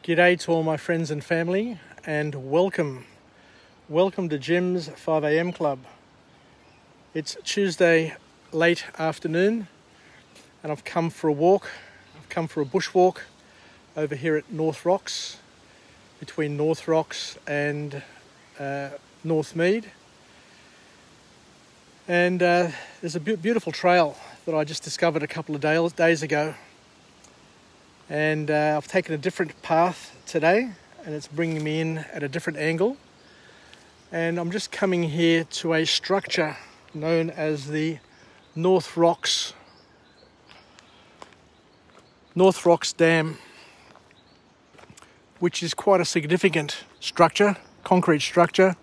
G'day to all my friends and family, and welcome to Jim's 5am Club. It's Tuesday late afternoon and I've come for a walk. I've come for a bushwalk over here at North Rocks, between North Rocks and North Mead. And there's a beautiful trail that I just discovered a couple of days ago. And I've taken a different path today, and it's bringing me in at a different angle. And I'm just coming here to a structure known as the North Rocks Dam, which is quite a significant structure, concrete structure.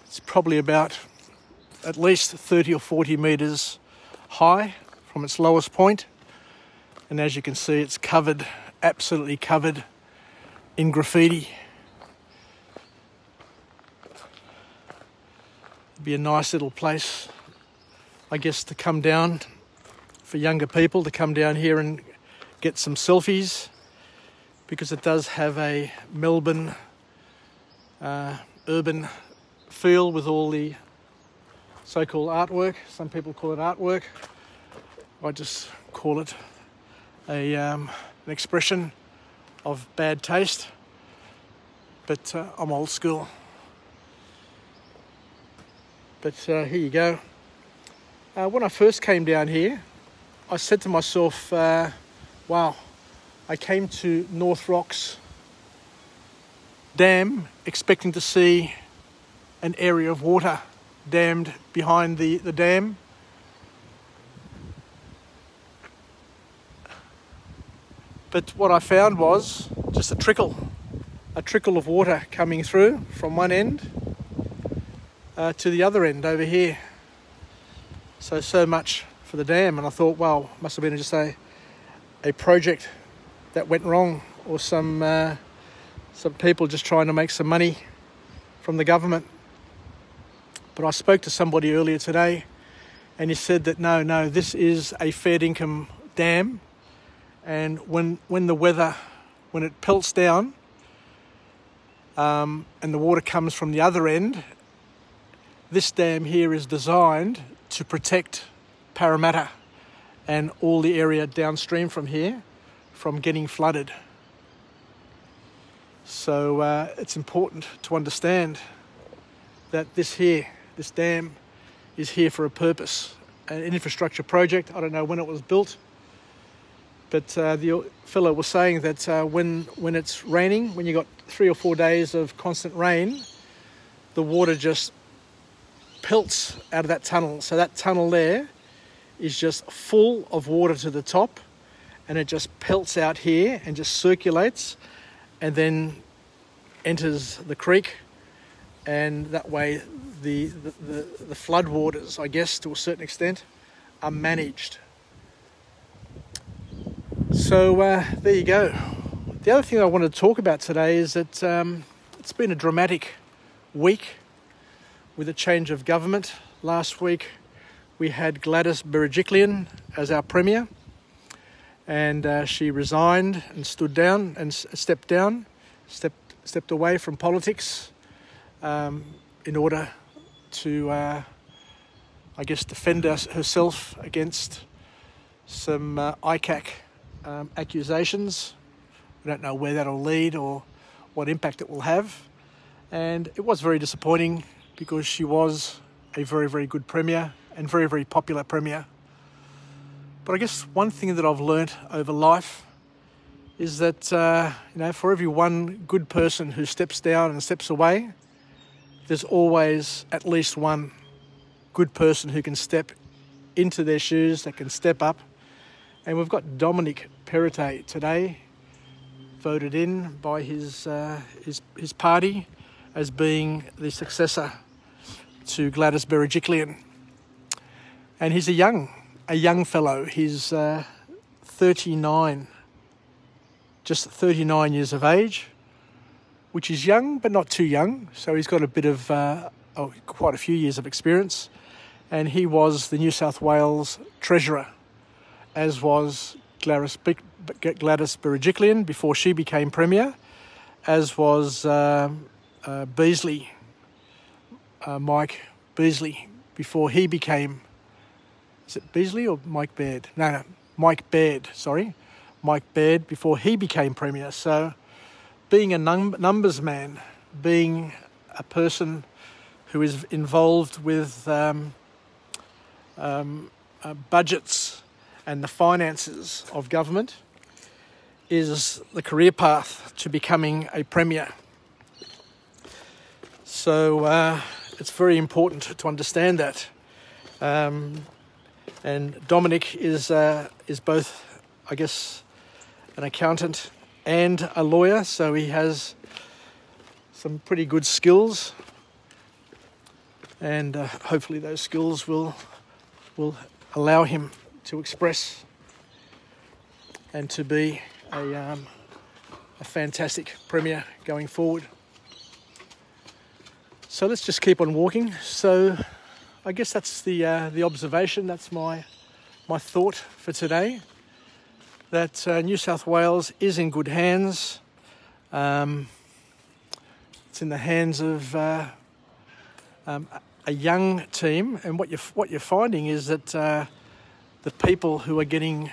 It's probably about at least 30 or 40 metres high from its lowest point. And as you can see, it's covered, absolutely covered in graffiti. It'd be a nice little place, I guess, to come down for younger people, to come down here and get some selfies, because it does have a Melbourne urban feel with all the so-called artwork. Some people call it artwork. I just call it an expression of bad taste, but I'm old school. But here you go. When I first came down here, I said to myself, wow, I came to North Rocks Dam expecting to see an area of water dammed behind the dam. But what I found was just a trickle of water coming through from one end to the other end over here. So much for the dam. And I thought, well, must have been just a project that went wrong, or some people just trying to make some money from the government. But I spoke to somebody earlier today, and he said that no, this is a fair income dam. And when it pelts down and the water comes from the other end, this dam here is designed to protect Parramatta and all the area downstream from here from getting flooded. So it's important to understand that this dam is here for a purpose, an infrastructure project. I don't know when it was built. But the fellow was saying that when it's raining, when you've got 3 or 4 days of constant rain, the water just pelts out of that tunnel. So that tunnel there is just full of water to the top, and it just pelts out here and just circulates and then enters the creek. And that way the flood waters, I guess, to a certain extent, are managed. So there you go. The other thing I wanted to talk about today is that it's been a dramatic week with a change of government. Last week we had Gladys Berejiklian as our Premier, and she resigned and stepped away from politics in order to, I guess, defend herself against some ICAC accusations. We don't know where that'll lead or what impact it will have. And it was very disappointing, because she was a very, very good Premier and very, very popular Premier. But I guess one thing that I've learnt over life is that, for every one good person who steps down and steps away, there's always at least one good person who can step into their shoes, that can step up. And we've got Dominic Perrottet today, voted in by his party as being the successor to Gladys Berejiklian. And he's a young fellow. He's 39, just 39 years of age, which is young but not too young. So he's got a bit of quite a few years of experience. And he was the New South Wales Treasurer, as was Gladys Berejiklian before she became Premier, as was Beazley, Mike Beazley, before he became, is it Beazley or Mike Baird? No, Mike Baird, sorry. Mike Baird before he became Premier. So being a numbers man, being a person who is involved with budgets and the finances of government is the career path to becoming a Premier. So it's very important to understand that. And Dominic is both, I guess, an accountant and a lawyer, so he has some pretty good skills, and hopefully those skills will allow him to express and to be a fantastic Premier going forward. So let's just keep on walking. So I guess that's the observation. That's my thought for today. That New South Wales is in good hands. It's in the hands of a young team, and what you're finding is that the people who are getting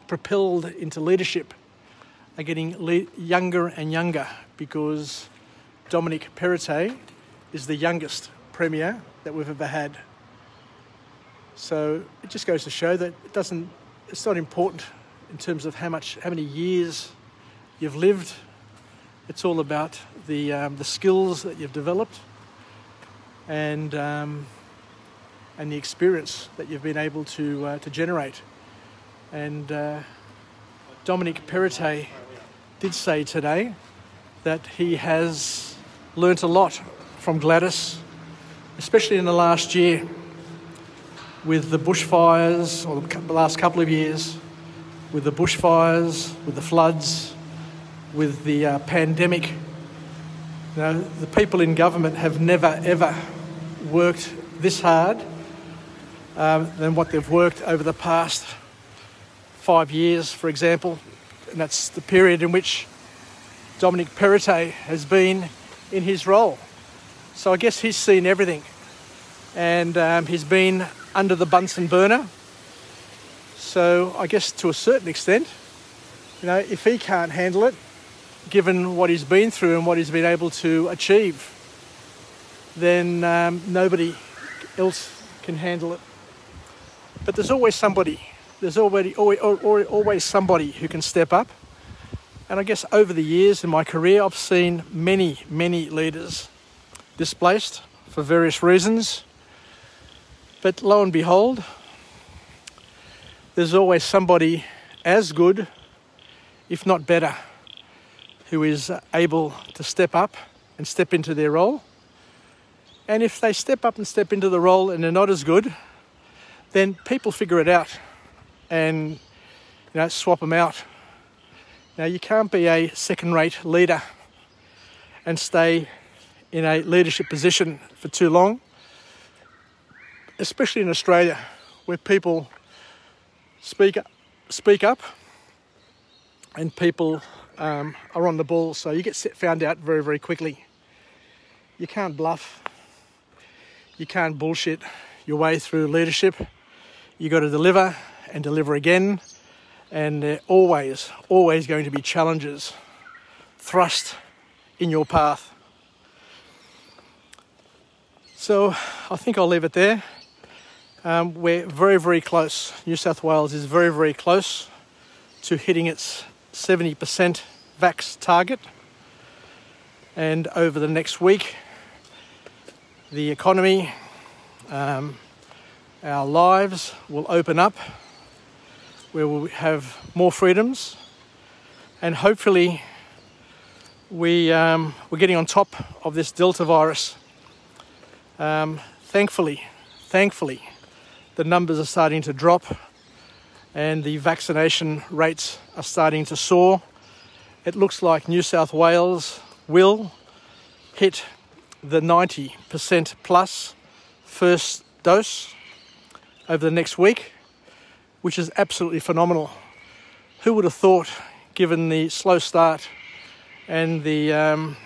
propelled into leadership are getting younger and younger, because Dominic Perrottet is the youngest Premier that we've ever had. So it just goes to show that it's not important in terms of how many years you've lived. It's all about the skills that you've developed and the experience that you've been able to generate. And Dominic Perrottet did say today that he has learnt a lot from Gladys, especially in the last year with the bushfires, or the last couple of years, with the bushfires, with the floods, with the pandemic. You know, the people in government have never, ever worked this hard than what they've worked over the past 5 years, for example. And that's the period in which Dominic Perrottet has been in his role. So I guess he's seen everything. And he's been under the Bunsen burner. So I guess to a certain extent, you know, if he can't handle it, given what he's been through and what he's been able to achieve, then nobody else can handle it. But there's always somebody. There's always somebody who can step up. And I guess over the years in my career, I've seen many, many leaders displaced for various reasons. But lo and behold, there's always somebody as good, if not better, who is able to step up and step into their role. And if they step up and step into the role and they're not as good, then people figure it out and, you know, swap them out. Now, you can't be a second-rate leader and stay in a leadership position for too long, especially in Australia, where people speak up and people are on the ball, so you get found out very, very quickly. You can't bluff. You can't bullshit your way through leadership. You got to deliver and deliver again, and there are always going to be challenges thrust in your path. So I think I'll leave it there. We're very, very close. New South Wales is very, very close to hitting its 70% vax target. And over the next week, the economy, our lives will open up, where we'll have more freedoms, and hopefully we're getting on top of this Delta virus. Thankfully, the numbers are starting to drop and the vaccination rates are starting to soar. It looks like New South Wales will hit the 90% plus first dose over the next week. which is absolutely phenomenal. Who would have thought, given the slow start and the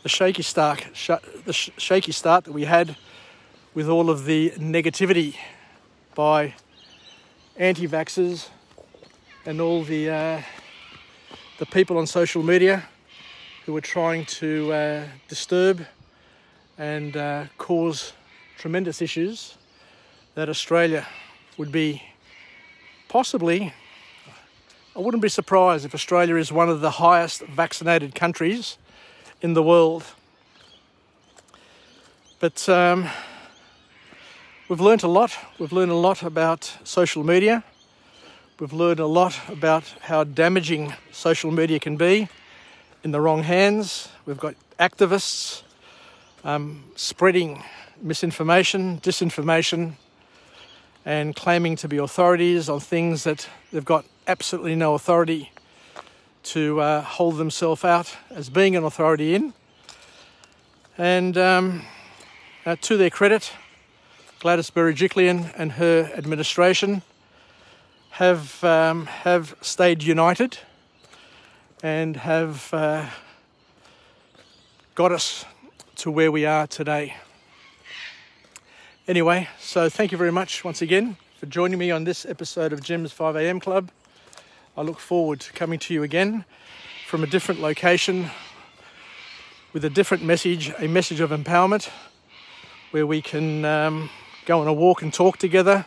shaky start that we had with all of the negativity by anti-vaxxers and all the people on social media who were trying to disturb and cause tremendous issues, that Australia would be possibly, I wouldn't be surprised if Australia is one of the highest vaccinated countries in the world. But we've learnt a lot. We've learned a lot about social media. We've learned a lot about how damaging social media can be in the wrong hands. We've got activists spreading misinformation, disinformation, and claiming to be authorities on things that they've got absolutely no authority to hold themselves out as being an authority in. And to their credit, Gladys Berejiklian and her administration have stayed united and have got us to where we are today. Anyway, so thank you very much once again for joining me on this episode of Jim's 5am Club. I look forward to coming to you again from a different location with a different message, a message of empowerment, where we can go on a walk and talk together.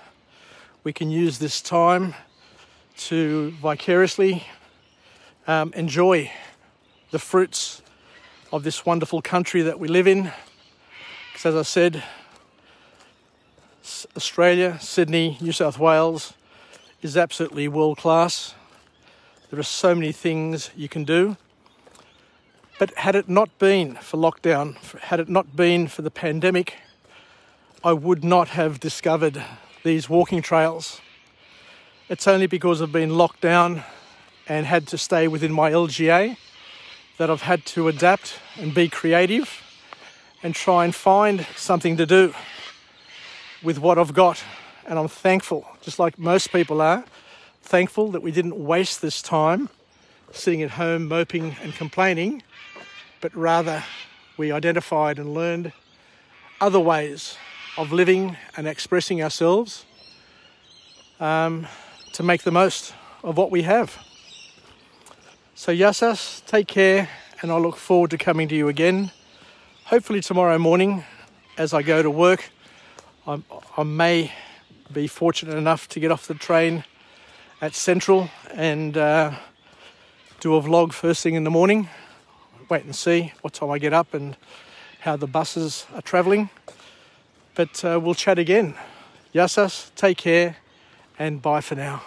We can use this time to vicariously enjoy the fruits of this wonderful country that we live in. Because as I said, Australia, Sydney, New South Wales is absolutely world class. There are so many things you can do. But had it not been for lockdown, had it not been for the pandemic, I would not have discovered these walking trails. It's only because I've been locked down and had to stay within my LGA that I've had to adapt and be creative and try and find something to do with what I've got. And I'm thankful, just like most people are, thankful that we didn't waste this time sitting at home moping and complaining, but rather we identified and learned other ways of living and expressing ourselves to make the most of what we have. So Yassas, take care, and I look forward to coming to you again, hopefully tomorrow morning as I go to work. I may be fortunate enough to get off the train at Central and do a vlog first thing in the morning. Wait and see what time I get up and how the buses are travelling. But we'll chat again. Yassas, take care, and bye for now.